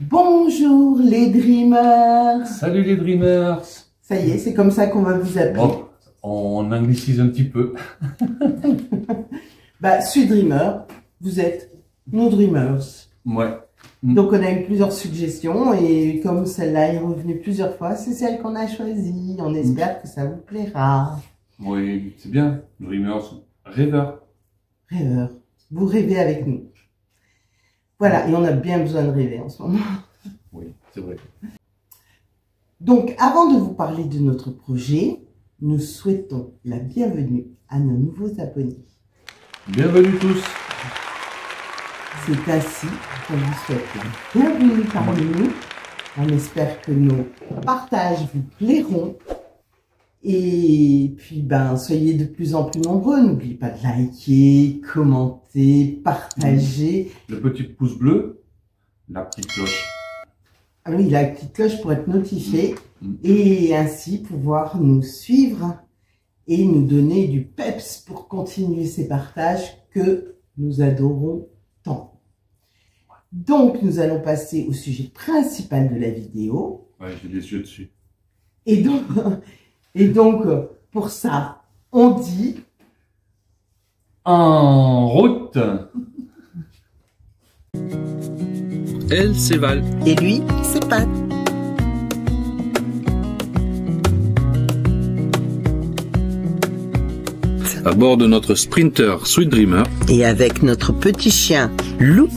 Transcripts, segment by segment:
Bonjour les Dreamers. Salut les Dreamers. Ça y est, c'est comme ça qu'on va vous appeler. Bon, on anglicise un petit peu. Suis Dreamer, vous êtes nos Dreamers. Ouais. Donc on a eu plusieurs suggestions et comme celle-là est revenue plusieurs fois, c'est celle qu'on a choisie. On espère que ça vous plaira. Oui, c'est bien. Dreamers, rêveurs. Rêveurs, vous rêvez avec nous. Voilà, et on a bien besoin de rêver en ce moment. Oui, c'est vrai. Donc, avant de vous parler de notre projet, nous souhaitons la bienvenue à nos nouveaux abonnés. Bienvenue tous. C'est ainsi qu'on vous souhaite la bienvenue parmi nous. On espère que nos partages vous plairont. Et puis, soyez de plus en plus nombreux. N'oubliez pas de liker, commenter, partager. Le petit pouce bleu, la petite cloche. Ah oui, la petite cloche pour être notifié et ainsi pouvoir nous suivre et nous donner du peps pour continuer ces partages que nous adorons tant. Donc, nous allons passer au sujet principal de la vidéo. Ouais, j'ai les yeux dessus. Et donc, pour ça, on dit... En route. Elle, c'est Val. Et lui, c'est Pat. À bord de notre Sprinter Sweet Dreamer, Et avec notre petit chien, Lou.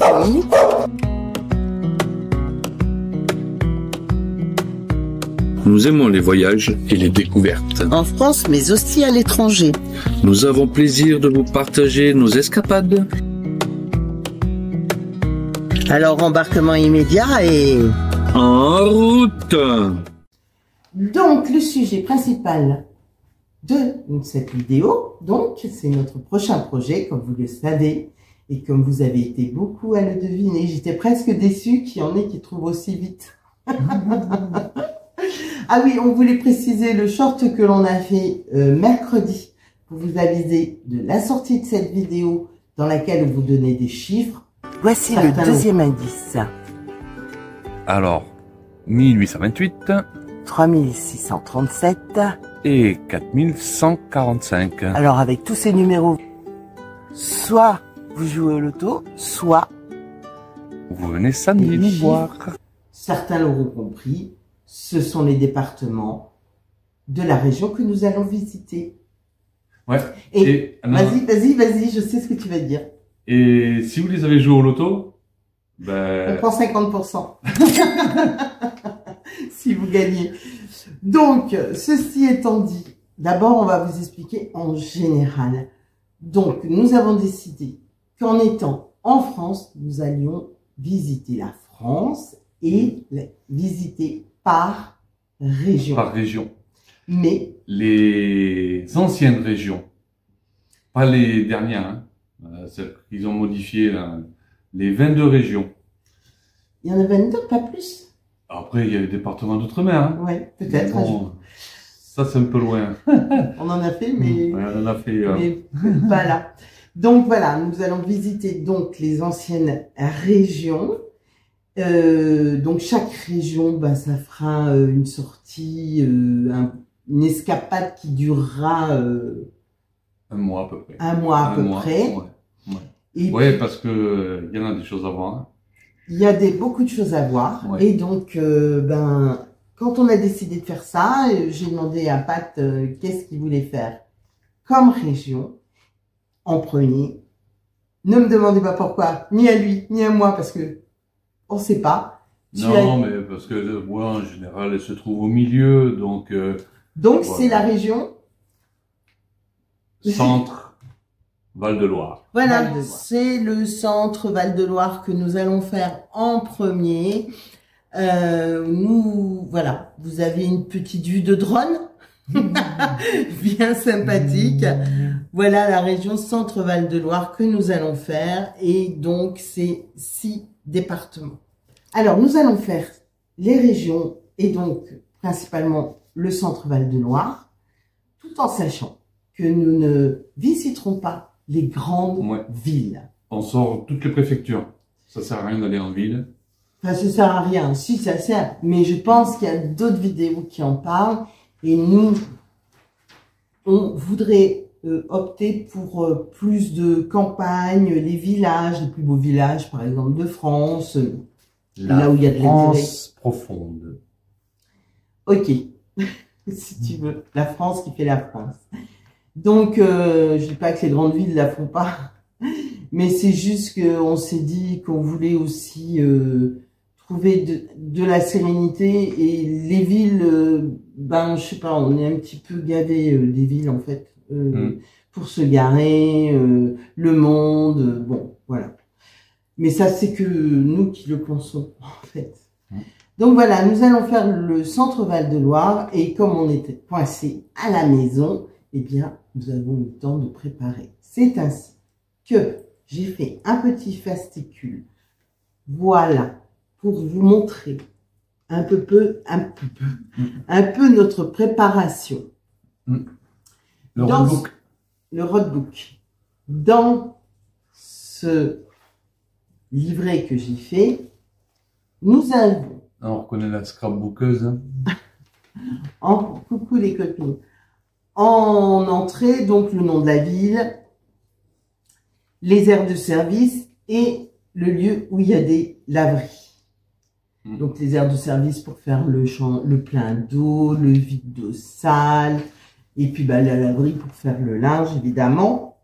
nous aimons les voyages et les découvertes. En France, mais aussi à l'étranger. Nous avons plaisir de vous partager nos escapades. Alors, embarquement immédiat et... En route! Donc, le sujet principal de cette vidéo, donc, c'est notre prochain projet, comme vous le savez, et comme vous avez été beaucoup à le deviner. J'étais presque déçue qu'il y en ait qui trouvent aussi vite. Ah oui, on voulait préciser le short que l'on a fait mercredi pour vous aviser de la sortie de cette vidéo dans laquelle on vous donnait des chiffres. Voici le deuxième indice. Alors, 1828 3637. et 4145. Alors avec tous ces numéros, soit vous jouez au loto, soit Vous venez samedi nous voir. certains l'auront compris, ce sont les départements de la région que nous allons visiter. Ouais. Et non, vas-y, je sais ce que tu vas dire. Et si vous les avez joués au loto, On prend 50%. Si vous gagnez. Donc, ceci étant dit, d'abord, on va vous expliquer en général. Donc, nous avons décidé qu'en étant en France, nous allions visiter la France et la visiter par région. par région. Mais, Les anciennes régions, pas les dernières, hein. Celles qu'ils ont modifiées, là. Les 22 régions. il y en a 22, pas plus. Après, il y a les départements d'outre-mer. Hein. Ouais, peut-être. Bon, ça, c'est un peu loin. On en a fait, mais... Ouais, on en a fait... Mais voilà. Donc voilà, nous allons visiter donc les anciennes régions. Donc chaque région, ça fera une sortie, une escapade qui durera un mois à peu près. un mois à peu près. Ouais. Et Ouais, puis, parce que il y en a des choses à voir. il y a beaucoup de choses à voir. Ouais. Et donc, quand on a décidé de faire ça, j'ai demandé à Pat qu'est-ce qu'il voulait faire comme région en premier. Ne me demandez pas pourquoi, ni à lui, ni à moi, parce que on sait pas. Non, mais parce que moi, en général, elle se trouve au milieu, donc... Donc, voilà. c'est la région Centre, Val-de-Loire. Voilà, c'est le centre Val-de-Loire que nous allons faire en premier. Voilà, vous avez une petite vue de drone, bien sympathique. Voilà la région centre Val-de-Loire que nous allons faire et donc c'est 6 départements. Alors, nous allons faire les régions et donc principalement le centre Val-de-Loire, tout en sachant que nous ne visiterons pas les grandes villes. On sort toutes les préfectures. Ça sert à rien d'aller en ville. Enfin, ça sert à rien. Si, ça sert. Mais je pense qu'il y a d'autres vidéos qui en parlent. Et nous, on voudrait opter pour plus de campagnes, les villages, les plus beaux villages, par exemple, de France. Là où il y a de France profonde. Ok. Si tu veux. La France qui fait la France. Donc, je dis pas que les grandes villes la font pas. Mais c'est juste qu'on s'est dit qu'on voulait aussi trouver de la sérénité, et les villes, ben je sais pas, on est un petit peu gavé des villes en fait, pour se garer, le monde, bon voilà. Mais ça c'est que nous qui le pensons en fait. Donc voilà, nous allons faire le centre Val-de-Loire, et comme on était coincé à la maison, eh bien nous avons eu le temps de préparer. C'est ainsi que j'ai fait un petit fascicule, voilà, pour vous montrer un peu notre préparation. Le roadbook. Le roadbook. Dans ce livret que j'ai fait, nous avons... On reconnaît la scrapbookeuse. Coucou les copines. En entrée, donc le nom de la ville, les aires de service et le lieu où il y a des laveries. Donc les aires de service pour faire le plein d'eau, le vide d'eau sale, et puis la laverie pour faire le linge évidemment.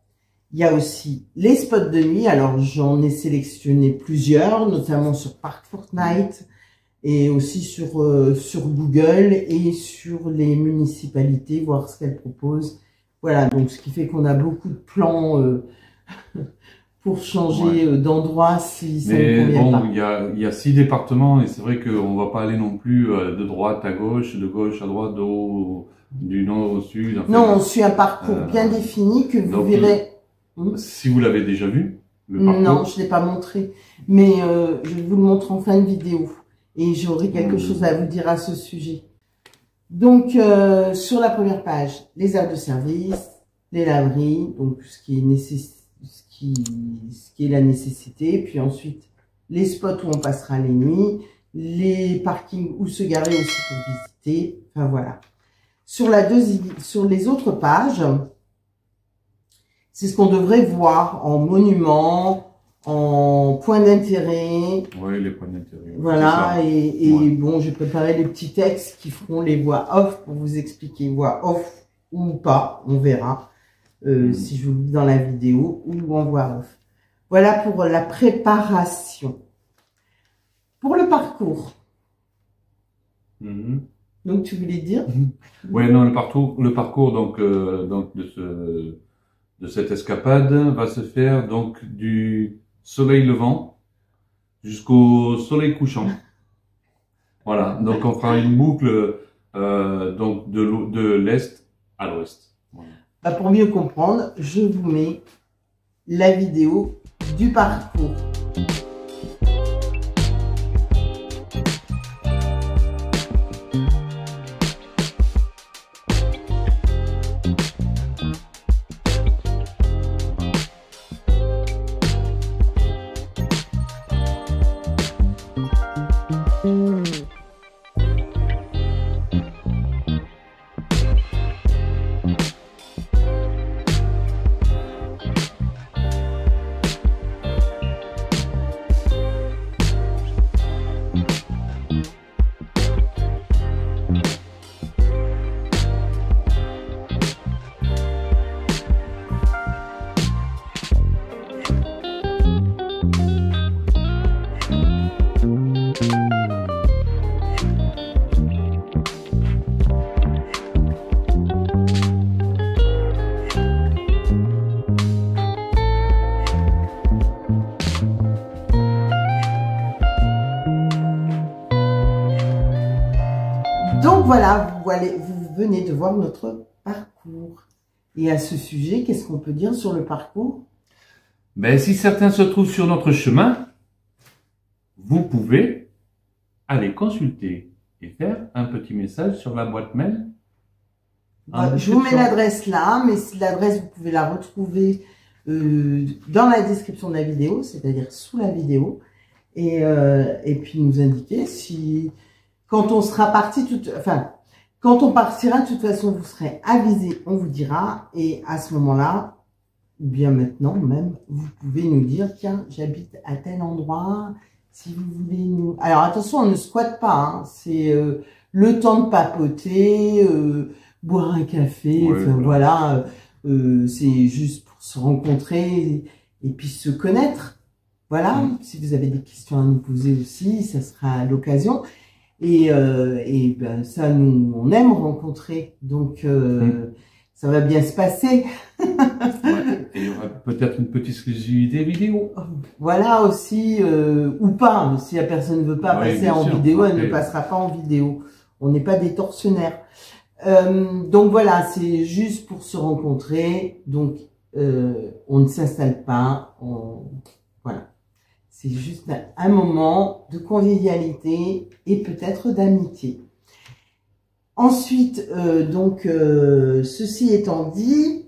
Il y a aussi les spots de nuit. Alors j'en ai sélectionné plusieurs, notamment sur Parc Fortnite et aussi sur Google et sur les municipalités, voir ce qu'elles proposent. Voilà, donc ce qui fait qu'on a beaucoup de plans pour changer d'endroit si ça ne convient pas. Il y a 6 départements, et c'est vrai qu'on va pas aller non plus de droite à gauche, de gauche à droite, du nord au sud. Enfin, non, on suit un parcours bien défini que vous verrez. Si vous l'avez déjà vu, le parcours. Non, je ne l'ai pas montré, mais je vais vous le montrer en fin de vidéo, et j'aurai quelque chose à vous dire à ce sujet. Donc, sur la première page, les aires de service, les laveries, donc ce qui est la nécessité, puis ensuite les spots où on passera les nuits, les parkings où se garer aussi pour visiter, enfin voilà. Sur les autres pages, c'est ce qu'on devrait voir en monuments, en points d'intérêt. Oui, les points d'intérêt. Voilà, et bon, j'ai préparé les petits textes qui feront les voix off pour vous expliquer, voix off ou pas, on verra. Si je vous le dis dans la vidéo ou en voix off. Voilà pour la préparation. Pour le parcours. Donc tu voulais dire? Oui, non, le parcours donc de cette escapade va se faire donc du soleil levant jusqu'au soleil couchant. Voilà, donc on fera une boucle donc de l'est à l'ouest. Voilà. Bah, pour mieux comprendre, je vous mets la vidéo du parcours. Donc voilà, vous venez de voir notre parcours. Et à ce sujet, qu'est-ce qu'on peut dire sur le parcours? Ben, si certains se trouvent sur notre chemin, vous pouvez aller consulter et faire un petit message sur la boîte mail. Je vous mets l'adresse là, mais l'adresse, vous pouvez la retrouver dans la description de la vidéo, c'est-à-dire sous la vidéo. et puis nous indiquer si, quand on sera parti, quand on partira, de toute façon, vous serez avisés, on vous dira, et à ce moment-là, ou bien maintenant même, vous pouvez nous dire, tiens, j'habite à tel endroit, si vous voulez nous... Alors attention, on ne squatte pas, hein. C'est le temps de papoter, boire un café, Ouais, voilà, c'est juste pour se rencontrer et puis se connaître. Voilà, si vous avez des questions à nous poser aussi, ça sera à l'occasion. Et ben, ça, nous, on aime rencontrer, donc ça va bien se passer. Ouais. Et il y aura peut-être une petite exclusivité vidéo. Voilà aussi, ou pas, si la personne ne veut pas passer en vidéo, elle ne passera pas en vidéo. On n'est pas des tortionnaires. Donc voilà, c'est juste pour se rencontrer, donc on ne s'installe pas, voilà. C'est juste un moment de convivialité et peut-être d'amitié. Ensuite, ceci étant dit,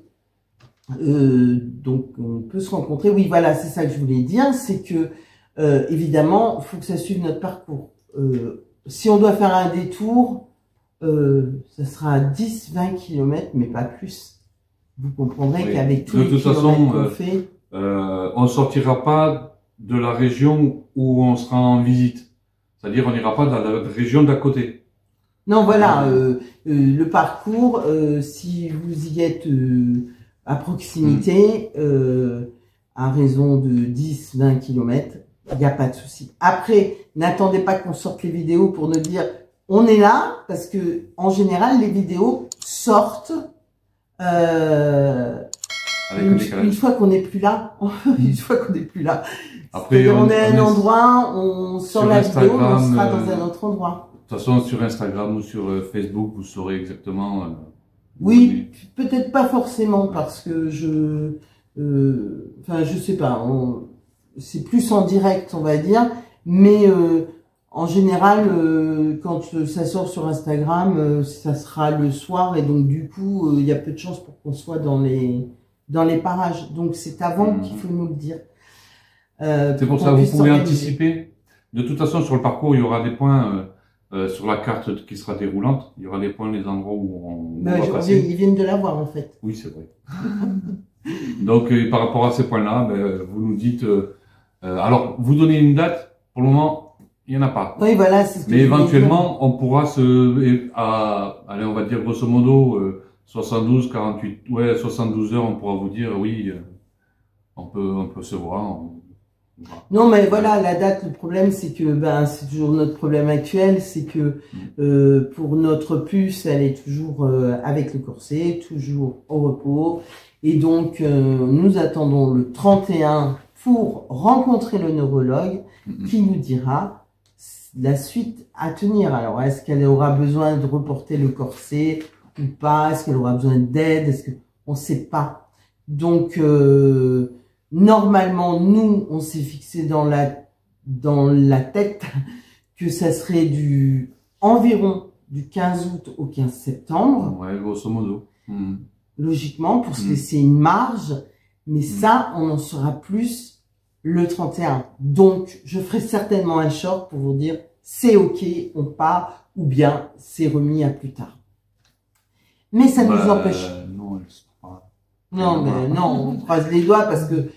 donc on peut se rencontrer. Oui, voilà, c'est ça que je voulais dire, c'est que évidemment, il faut que ça suive notre parcours. Si on doit faire un détour, ça sera 10-20 km, mais pas plus. Vous comprendrez qu'avec tous les kilomètres qu'on fait, on sortira pas de la région où on sera en visite. C'est-à-dire, on n'ira pas dans la région d'à côté. Non, voilà, le parcours, si vous y êtes à proximité, à raison de 10-20 km, il n'y a pas de souci. Après, n'attendez pas qu'on sorte les vidéos pour nous dire on est là, parce que en général, les vidéos sortent une fois qu'on n'est plus là. Une fois qu'on n'est plus là. Après, on est à un endroit, on sort la vidéo, on sera dans un autre endroit. De toute façon, sur Instagram ou sur Facebook, vous saurez exactement. Oui, peut-être pas forcément parce que je sais pas. C'est plus en direct, on va dire, mais en général, quand ça sort sur Instagram, ça sera le soir et donc du coup, il y a peu de chances pour qu'on soit dans les parages. Donc c'est avant qu'il faut nous le dire. C'est pour ça que vous pouvez anticiper. De toute façon, sur le parcours, il y aura des points sur la carte qui sera déroulante. Il y aura des points, les endroits où on va passer. Ils viennent de l'avoir en fait. Oui, c'est vrai. Donc, par rapport à ces points-là, vous nous dites. Alors, vous donnez une date. Pour le moment, il y en a pas. Oui, voilà. C'est ce que mais éventuellement, on pourra allez, on va dire grosso modo 72 heures, on pourra vous dire oui, on peut se voir. Non, mais voilà, la date, le problème, c'est que, c'est toujours notre problème actuel, c'est que, pour notre puce, elle est toujours avec le corset, toujours au repos. Et donc, nous attendons le 31 pour rencontrer le neurologue qui nous dira la suite à tenir. Alors, est-ce qu'elle aura besoin de reporter le corset ou pas? Est-ce qu'elle aura besoin d'aide? On sait pas. Donc, normalement, nous, on s'est fixé dans la tête que ça serait environ du 15 août au 15 septembre. Ouais, grosso modo. Logiquement, pour se laisser une marge. Mais ça, on en saura plus le 31. Donc, je ferai certainement un short pour vous dire c'est OK, on part, ou bien c'est remis à plus tard. Mais ça nous empêche. Non, elle sera pas. Non, mais non, on croise les doigts parce que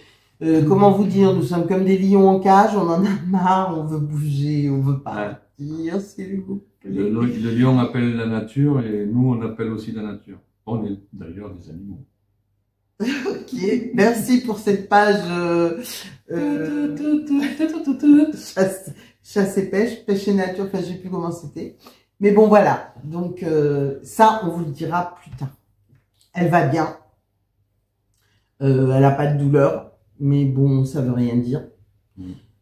comment vous dire, nous sommes comme des lions en cage, on en a marre, on veut bouger, on veut partir, s'il vous plaît. Le lion appelle la nature et nous on appelle aussi la nature. On est d'ailleurs des animaux. Ok, merci pour cette page chasse et pêche et nature, enfin je sais plus comment c'était. Mais bon voilà, donc ça on vous le dira plus tard. Elle va bien, elle a pas de douleur. Mais bon, ça veut rien dire.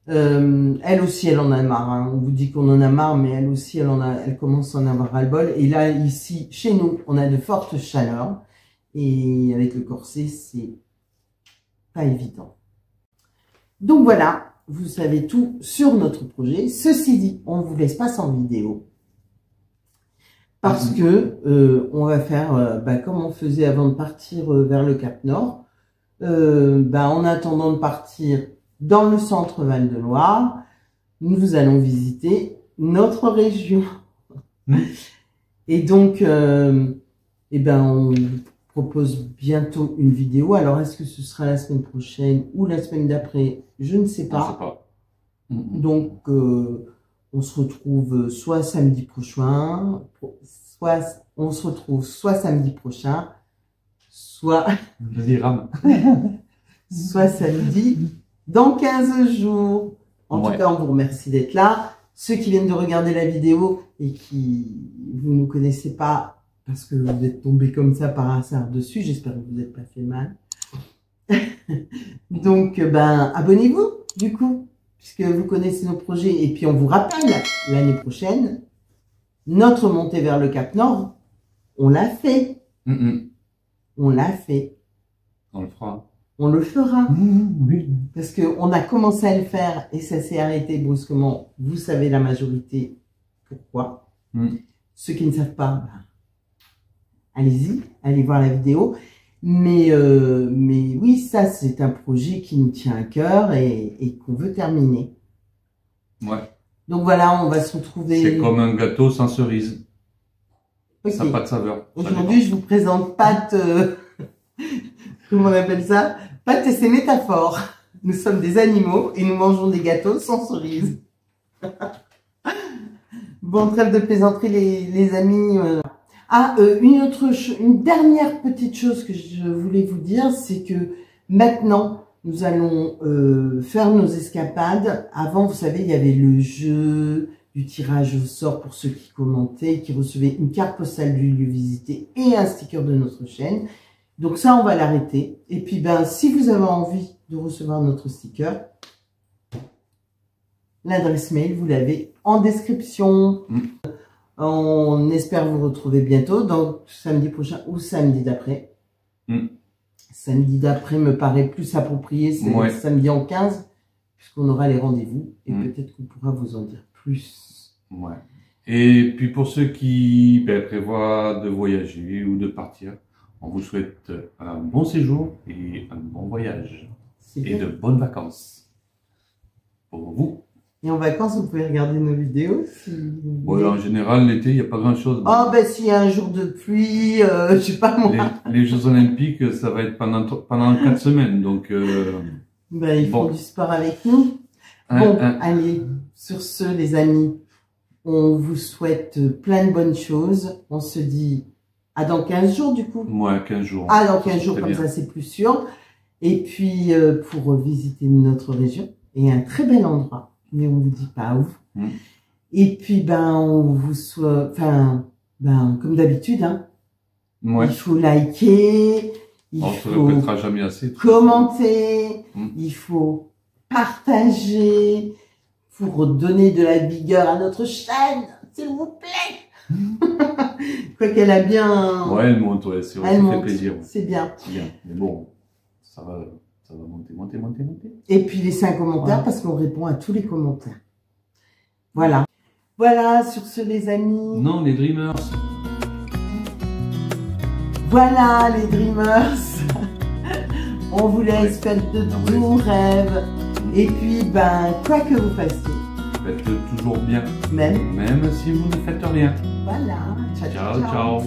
Elle aussi, elle en a marre. Hein. On vous dit qu'on en a marre, mais elle aussi, elle commence à en avoir ras-le-bol. Et là, ici, chez nous, on a de fortes chaleurs. Et avec le corset, c'est pas évident. Donc voilà, vous savez tout sur notre projet. Ceci dit, on ne vous laisse pas sans vidéo. Parce que on va faire comme on faisait avant de partir vers le Cap Nord. En attendant de partir dans le centre Val-de-Loire, nous allons visiter notre région. Et donc, eh ben, on vous propose bientôt une vidéo. Alors, est-ce que ce sera la semaine prochaine ou la semaine d'après? Je ne sais pas. On sait pas. Donc, on se retrouve soit samedi prochain, soit samedi prochain, soit samedi dans 15 jours. En tout cas, on vous remercie d'être là. Ceux qui viennent de regarder la vidéo et qui vous ne connaissez pas parce que vous êtes tombés comme ça par hasard dessus, j'espère que vous n'êtes pas fait mal. Donc, ben, abonnez-vous du coup, puisque vous connaissez nos projets. Et puis, on vous rappelle, l'année prochaine, notre montée vers le Cap Nord, on l'a fait. On l'a fait. On le fera. On le fera. Oui. Parce qu'on a commencé à le faire et ça s'est arrêté brusquement. Vous savez la majorité pourquoi. Ceux qui ne savent pas, ben, allez-y, allez voir la vidéo. Mais oui, ça c'est un projet qui nous tient à cœur et qu'on veut terminer. Ouais. Donc voilà, on va se retrouver. C'est comme un gâteau sans cerise. Okay. Ça n'a pas de saveur. Aujourd'hui, je vous présente pâte, comment on appelle ça? Pâte et ses métaphores. Nous sommes des animaux et nous mangeons des gâteaux sans cerise. Bon, trêve de plaisanterie les amis. Une dernière petite chose que je voulais vous dire, c'est que maintenant, nous allons faire nos escapades. Avant, vous savez, il y avait le jeu du tirage au sort pour ceux qui commentaient, qui recevaient une carte postale du lieu visité et un sticker de notre chaîne. Donc ça, on va l'arrêter. Et puis, ben, si vous avez envie de recevoir notre sticker, l'adresse mail, vous l'avez en description. On espère vous retrouver bientôt, donc samedi prochain ou samedi d'après. Samedi d'après me paraît plus approprié, c'est samedi en 15, puisqu'on aura les rendez-vous. Et peut-être qu'on pourra vous en dire plus. Ouais. Et puis pour ceux qui prévoient de voyager ou de partir, on vous souhaite un bon séjour et un bon voyage. Et de bonnes vacances. Pour vous. Et en vacances, vous pouvez regarder nos vidéos. Ouais, en général, l'été, il n'y a pas grand-chose. Oh, ben s'il y a un jour de pluie, je sais pas moi. Les Jeux Olympiques, ça va être pendant 4 semaines, donc... ben, ils font du sport avec nous. Bon, allez, sur ce, les amis, on vous souhaite plein de bonnes choses. On se dit à dans 15 jours, du coup. Ouais, 15 jours. Ah, dans 15 jours, comme ça, c'est plus sûr. Et puis, pour visiter notre région, et un très bel endroit. Mais on vous dit pas où. Et puis, ben, on vous souhaite, enfin, ben, comme d'habitude, hein. Il faut liker, il faut répétera jamais assez, commenter, il faut partager pour donner de la vigueur à notre chaîne, s'il vous plaît. Quoi qu'elle a bien... Ouais, elle monte, ouais, c'est vrai, ça fait plaisir. C'est bien. C'est bien, mais bon, ça va monter. Et puis laissez un commentaire parce qu'on répond à tous les commentaires. Voilà. Voilà, sur ce les amis. Non, les Dreamers. Voilà les Dreamers. On vous laisse faire de doux rêves. Et puis, ben, quoi que vous fassiez. Faites toujours bien. Même si vous ne faites rien. Voilà. Ciao.